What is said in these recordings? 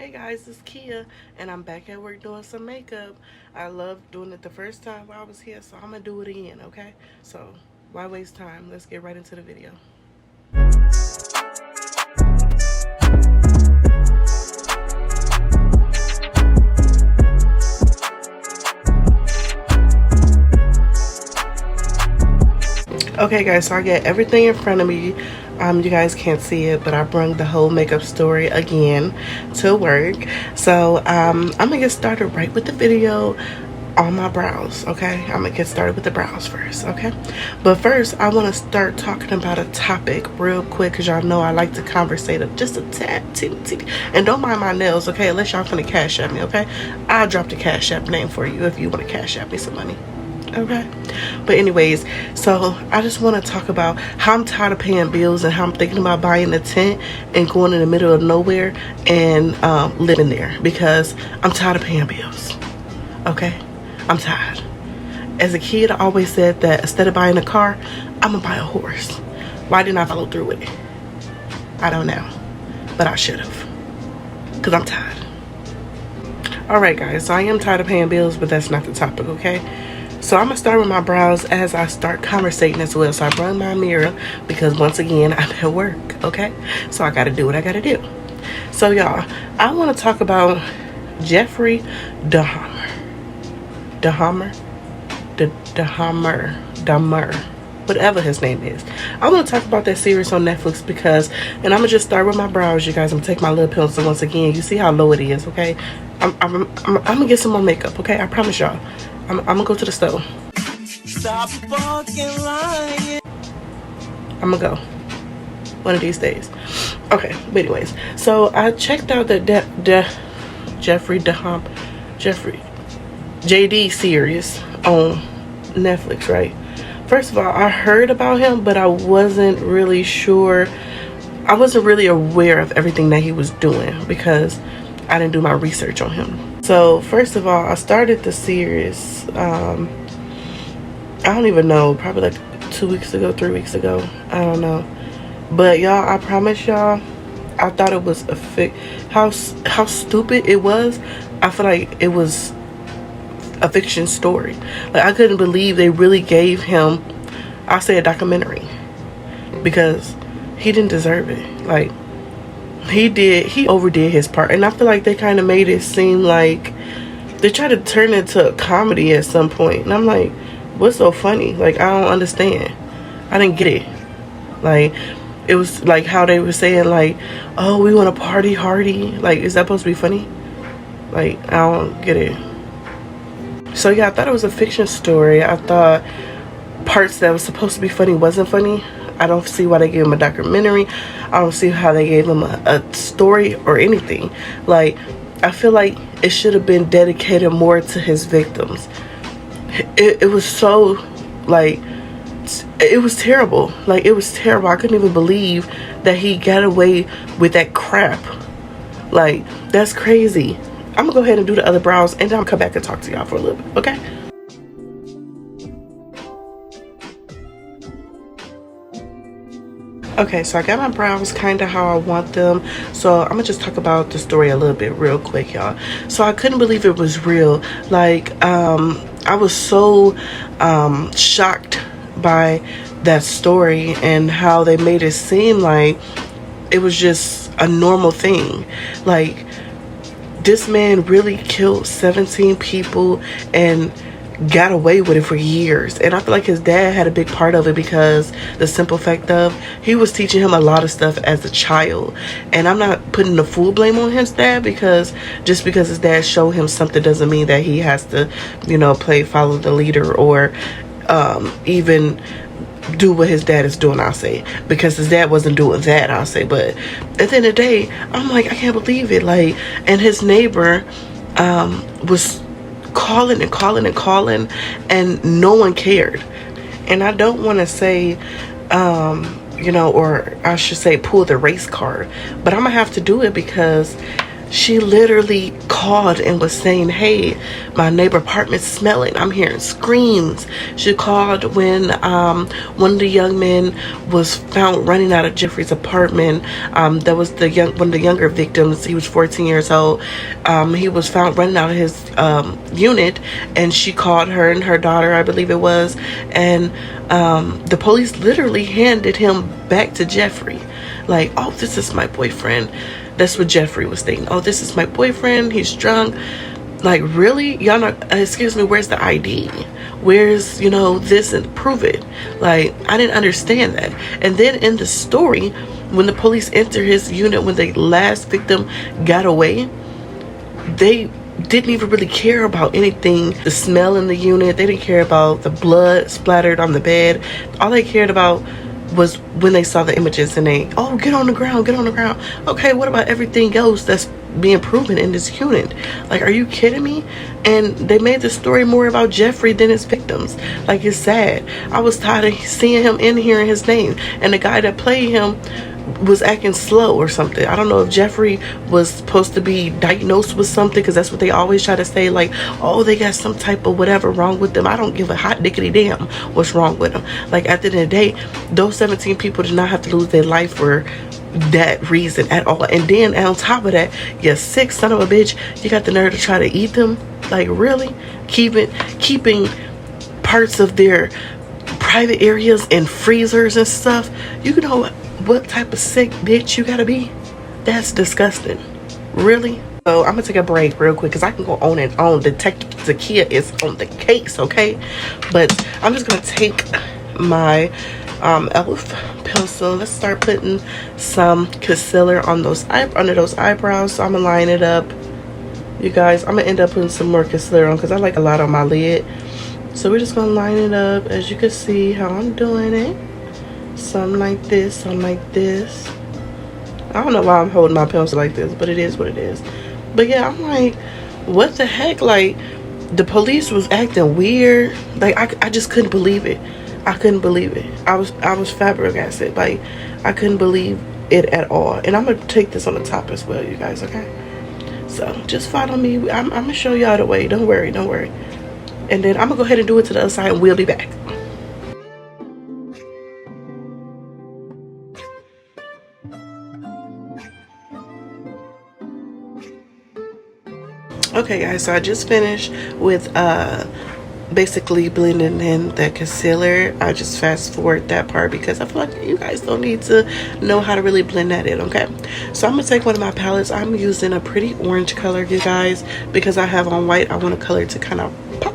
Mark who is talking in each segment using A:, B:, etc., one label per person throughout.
A: Hey guys, it's Kia, and I'm back at work doing some makeup. I loved doing it the first time while I was here, so I'm gonna do it again, okay? So, why waste time? Let's get right into the video. Okay guys, so I got everything in front of me. You guys can't see it, but I brought the whole makeup story again to work. So I'm gonna get started right with the video on my brows. Okay, I'm gonna get started with the brows first. Okay, but first I want to start talking about a topic real quick, because y'all know I like to conversate just a tad, teeny. And don't mind my nails, okay, unless y'all finna cash at me. Okay, I'll drop the cash app name for you if you want to cash at me some money. Okay, but anyways, so I just want to talk about how I'm tired of paying bills and how I'm thinking about buying a tent and going in the middle of nowhere and living there, because I'm tired of paying bills. Okay, I'm tired. As a kid, I always said that instead of buying a car, I'm gonna buy a horse. Why didn't I follow through with it? I don't know, but I should have, because I'm tired. Alright guys, so I am tired of paying bills, but that's not the topic. Okay, so I'm gonna start with my brows as I start conversating as well. So I brought my mirror because once again I'm at work. Okay, so I gotta do what I gotta do. So y'all, I want to talk about Jeffery Dahmer, whatever his name is. I want to talk about that series on Netflix because, and I'm gonna just start with my brows, you guys. I'm gonna take my little pencil once again. You see how low it is, okay? I'm gonna get some more makeup, okay? I promise y'all. I'm gonna go to the store. Stop fucking lying. I'm gonna go one of these days. Okay, but anyways, so I checked out the Jeffery JD series on Netflix, right? First of all, I heard about him, but I wasn't really sure. I wasn't really aware of everything that he was doing because I didn't do my research on him. So first of all, I started the series, I don't even know, probably like 2 weeks ago, 3 weeks ago. I don't know. But y'all, I promise y'all, I thought it was how stupid it was. I feel like it was a fiction story. Like, I couldn't believe they really gave him, I'll say, a documentary, because he didn't deserve it. Like, he overdid his part, and I feel like they kind of made it seem like they tried to turn it into a comedy at some point, and I'm like, what's so funny? Like, I don't understand. I didn't get it. Like, it was like how they were saying, like, oh, we want to party hardy. Like, is that supposed to be funny? Like, I don't get it. So yeah, I thought it was a fiction story. I thought parts that was supposed to be funny wasn't funny. I don't see why they gave him a documentary. I don't see how they gave him a story or anything. Like, I feel like it should have been dedicated more to his victims. It was so, like, it was terrible. Like, it was terrible. I couldn't even believe that he got away with that crap. Like, that's crazy. I'm gonna go ahead and do the other brows, and then I'll come back and talk to y'all for a little bit, okay? Okay, so I got my brows kind of how I want them. So I'm gonna just talk about the story a little bit real quick, y'all. So I couldn't believe it was real. Like, I was so shocked by that story and how they made it seem like it was just a normal thing. Like, this man really killed 17 people and got away with it for years. And I feel like his dad had a big part of it, because the simple fact of, he was teaching him a lot of stuff as a child. And I'm not putting the full blame on his dad, because just because his dad showed him something doesn't mean that he has to, you know, follow the leader, or even do what his dad is doing, I'll say, because his dad wasn't doing that, I'll say. But at the end of the day, I'm like, I can't believe it. Like, and his neighbor was calling and no one cared. And I don't want to say you know, or I should say pull the race card, but I'm gonna have to do it, because She literally called and was saying, hey, my neighbor apartment's smelling, I'm hearing screams. She called when one of the young men was found running out of Jeffrey's apartment. That was one of the younger victims. He was 14 years old. He was found running out of his unit, and she called her and her daughter, I believe it was, and the police literally handed him back to Jeffrey. Like, oh, this is my boyfriend. That's what Jeffrey was thinking. Oh, this is my boyfriend. He's drunk. Like, really? Y'all not, excuse me, where's the ID? Where's, this, and prove it? Like, I didn't understand that. And then in the story, when the police entered his unit, when the last victim got away, they didn't even really care about anything, the smell in the unit. They didn't care about the blood splattered on the bed. All they cared about was when they saw the images, and they, oh, get on the ground, get on the ground. Okay, what about everything else that's being proven in this unit? Like, are you kidding me? And they made the story more about Jeffrey than his victims. Like, it's sad. I was tired of seeing him and hearing his name, and the guy that played him was acting slow or something. I don't know if Jeffrey was supposed to be diagnosed with something, because that's what they always try to say, like, oh, they got some type of whatever wrong with them. I don't give a hot dickety damn what's wrong with them. Like, at the end of the day, those 17 people did not have to lose their life for that reason at all. And then on top of that, you sick son of a bitch, you got the nerve to try to eat them. Like, really? Keeping parts of their private areas in freezers and stuff. You know what type of sick bitch you gotta be? That's disgusting. Really? So I'm gonna take a break real quick, because I can go on and on. Detective Zakia is on the case, okay? But I'm just gonna take my elf pencil. Let's start putting some concealer on under those eyebrows. So I'm gonna line it up. You guys, I'm gonna end up putting some more concealer on, because I like a lot on my lid. So we're just gonna line it up, as you can see how I'm doing it. Some like this, some like this. I don't know why I'm holding my pencil like this, but it is what it is. But yeah, I'm like, what the heck? Like, the police was acting weird. Like, I just couldn't believe it. I couldn't believe it. I was flabbergasted. Like, I couldn't believe it at all. And I'm gonna take this on the top as well, you guys, okay? So just follow me. I'm gonna show y'all the way. Don't worry, don't worry. And then I'm gonna go ahead and do it to the other side, and we'll be back. Okay guys, so I just finished with basically blending in the concealer. I just fast forward that part, because I feel like you guys don't need to know how to really blend that in, okay? So I'm gonna take one of my palettes. I'm using a pretty orange color, you guys, because I have on white. I want a color to kind of pop.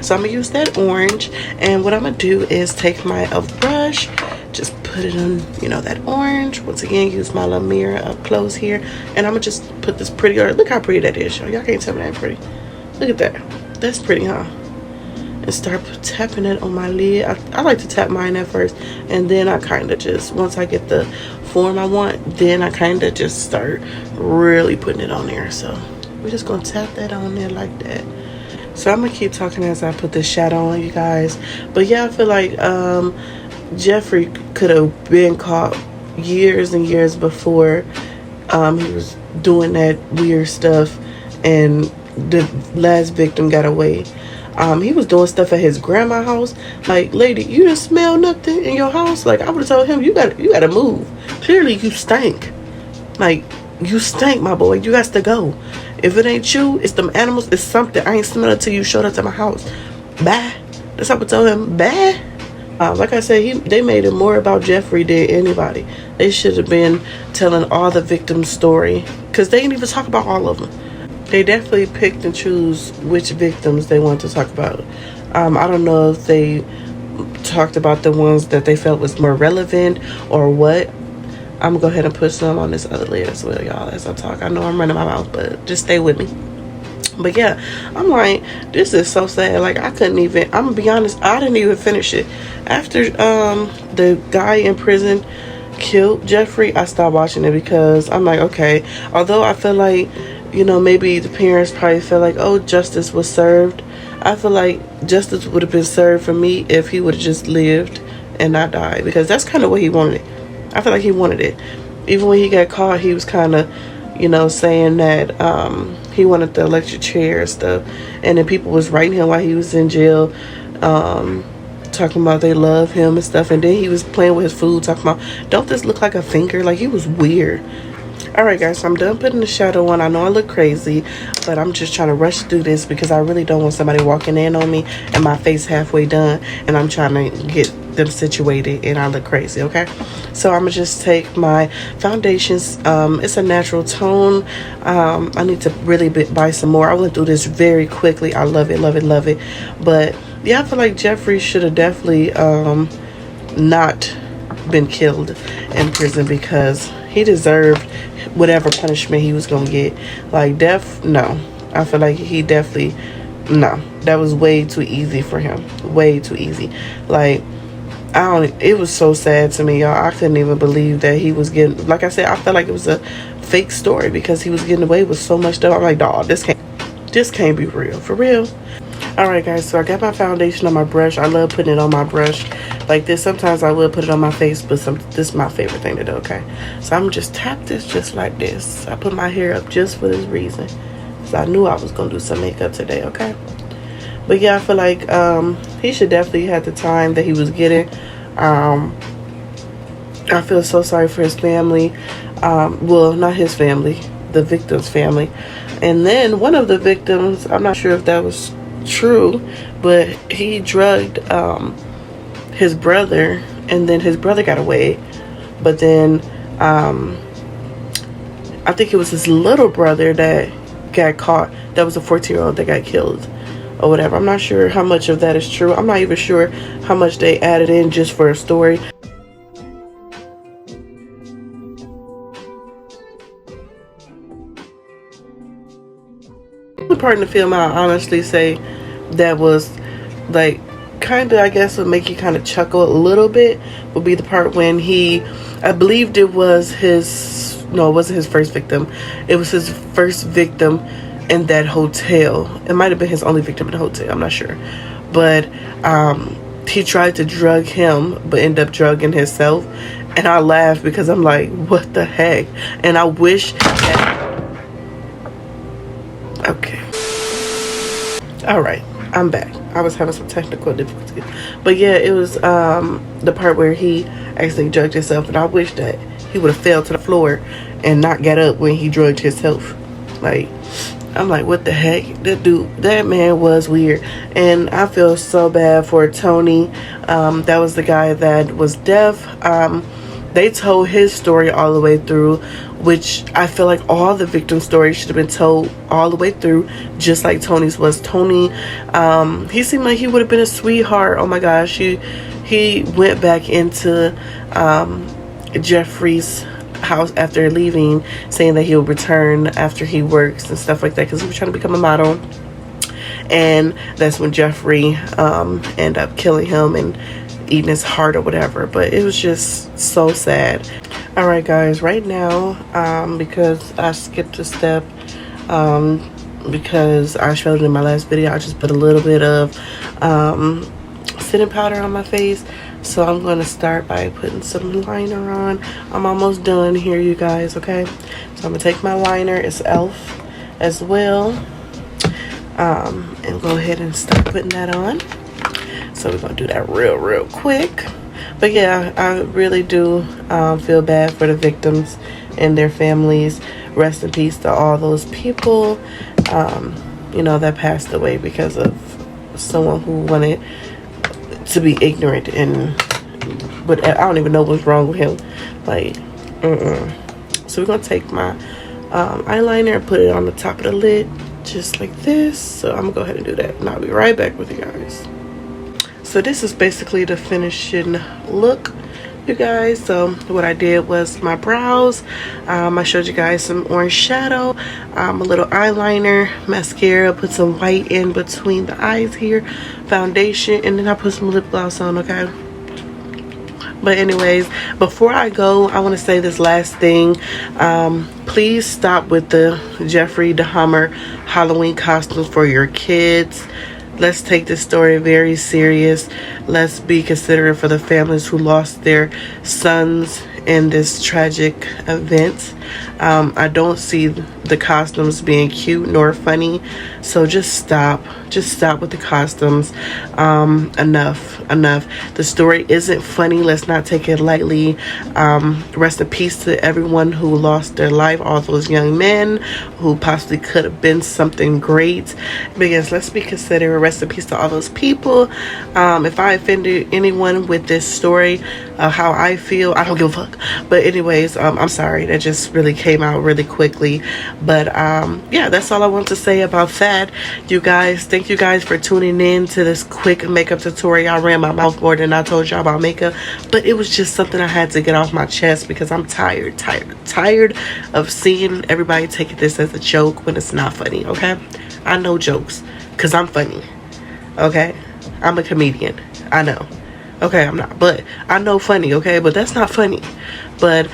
A: So I'm gonna use that orange, and what I'm gonna do is take my elf brush, just put it on, that orange. Once again, use my little mirror up close here, and I'm gonna just put this pretty, or look how pretty that is, y'all. Y'all can't tell me that pretty. Look at that. That's pretty, huh? And start tapping it on my lid. I like to tap mine at first, and then I kind of just, once I get the form I want, then I kind of just start really putting it on there. So we're just gonna tap that on there like that. So I'm gonna keep talking as I put this shadow on, you guys. But yeah, I feel like Jeffrey could have been caught years and years before he was doing that weird stuff, and the last victim got away. He was doing stuff at his grandma's house. Like, lady, you didn't smell nothing in your house? Like, I would have told him, you gotta move. Clearly you stank. Like, you stank, my boy. You got to go. If it ain't you, it's them animals, it's something. I ain't smell it till you showed up to my house. Bye. That's how I would tell him, bye. Like I said, they made it more about Jeffrey than anybody. They should have been telling all the victims' story, because they didn't even talk about all of them. They definitely picked and choose which victims they want to talk about. I don't know if they talked about the ones that they felt was more relevant or what. I'm gonna go ahead and put some on this other lid as well, y'all, as I talk. I know I'm running my mouth, but just stay with me. But yeah, I'm like, this is so sad. Like, I couldn't even, I'm gonna be honest, I didn't even finish it. After the guy in prison killed Jeffrey, I stopped watching it, because I'm like, okay, although I feel like, maybe the parents probably felt like, oh, justice was served. I feel like justice would have been served for me if he would have just lived and not died, because that's kind of what he wanted it. I feel like he wanted it. Even when he got caught, he was kind of, you know, saying that he wanted the electric chair and stuff, and then people was writing him while he was in jail, talking about they love him and stuff, and then he was playing with his food, talking about, don't this look like a finger? Like, he was weird. Alright guys, so I'm done putting the shadow on. I know I look crazy, but I'm just trying to rush through this because I really don't want somebody walking in on me and my face halfway done and I'm trying to get them situated and I look crazy, okay? So I'm gonna just take my foundations. It's a natural tone. I need to really buy some more. I went through this very quickly. I love it, love it, love it. But yeah, I feel like Jeffrey should have definitely not been killed in prison because he deserved whatever punishment he was gonna get. Like death, no. I feel like he definitely, no, that was way too easy for him, way too easy. Like, I don't, it was so sad to me, y'all. I couldn't even believe that he was getting, like I said, I felt like it was a fake story because he was getting away with so much stuff. I'm like, dawg, this can't be real, for real. Alright guys, so I got my foundation on my brush. I love putting it on my brush like this. Sometimes I will put it on my face, but this is my favorite thing to do, okay? So I'm just tap this just like this. I put my hair up just for this reason. So I knew I was going to do some makeup today, okay? But yeah, I feel like he should definitely have the time that he was getting. I feel so sorry for his family. Well, not his family, the victim's family. And then one of the victims, I'm not sure if that was true, but he drugged his brother, and then his brother got away. But then I think it was his little brother that got caught. That was a 14-year-old that got killed or whatever. I'm not sure how much of that is true. I'm not even sure how much they added in just for a story. The part in the film I honestly say that was like kind of, I guess, would make you kind of chuckle a little bit would be the part when he, I believed it was his, no, it wasn't his first victim, it was his first victim in that hotel. It might have been his only victim in the hotel, I'm not sure, but he tried to drug him but ended up drugging himself, and I laughed because I'm like, what the heck? And I wish that, okay, all right, I'm back. I was having some technical difficulties, but yeah, it was the part where he actually drugged himself, and I wish that he would have fell to the floor and not get up when he drugged himself. Like, I'm like, what the heck? That man was weird, and I feel so bad for Tony. That was the guy that was deaf. They told his story all the way through, which I feel like all the victim stories should have been told all the way through, just like Tony's was. Tony, he seemed like he would have been a sweetheart. Oh my gosh, he went back into Jeffrey's house after leaving, saying that he'll return after he works and stuff like that, because he was trying to become a model. And that's when Jeffrey ended up killing him and eating his heart or whatever. But it was just so sad. All right guys, right now because I skipped a step, because I showed it in my last video, I just put a little bit of setting powder on my face. So I'm going to start by putting some liner on. I'm almost done here, you guys, okay? So I'm going to take my liner, it's e.l.f. as well, and go ahead and start putting that on. So we're going to do that real quick. But yeah, I really do feel bad for the victims and their families. Rest in peace to all those people, you know, that passed away because of someone who wanted to be ignorant, and but I don't even know what's wrong with him. Like, So we're gonna take my eyeliner and put it on the top of the lid, just like this. So I'm gonna go ahead and do that, and I'll be right back with you guys. So this is basically the finishing look, you guys. So what I did was my brows. I showed you guys some orange shadow, a little eyeliner, mascara, put some white in between the eyes here, foundation, and then I put some lip gloss on, okay? But anyways, before I go, I want to say this last thing. Please stop with the Jeffrey Dahmer Halloween costumes for your kids. Let's take this story very serious. Let's be considerate for the families who lost their sons in this tragic event. I don't see the costumes being cute nor funny, so just stop with the costumes. Enough. The story isn't funny. Let's not take it lightly. Rest in peace to everyone who lost their life, all those young men who possibly could have been something great. Because let's be considerate. Rest in peace to all those people. If I offended anyone with this story, how I feel, I don't give a fuck. But anyways, I'm sorry, that just really came out really quickly. But yeah, that's all I want to say about that. You guys, thank you guys for tuning in to this quick makeup tutorial. I ran my mouth more than I told y'all about makeup, but it was just something I had to get off my chest because I'm tired of seeing everybody taking this as a joke when it's not funny. Okay, I know jokes because I'm funny. Okay, I'm a comedian, I know. Okay, I'm not, but I know funny, okay? But that's not funny. But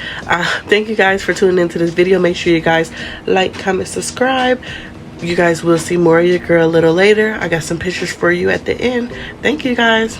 A: thank you guys for tuning into this video. Make sure you guys like, comment, subscribe. You guys will see more of your girl a little later. I got some pictures for you at the end. Thank you guys.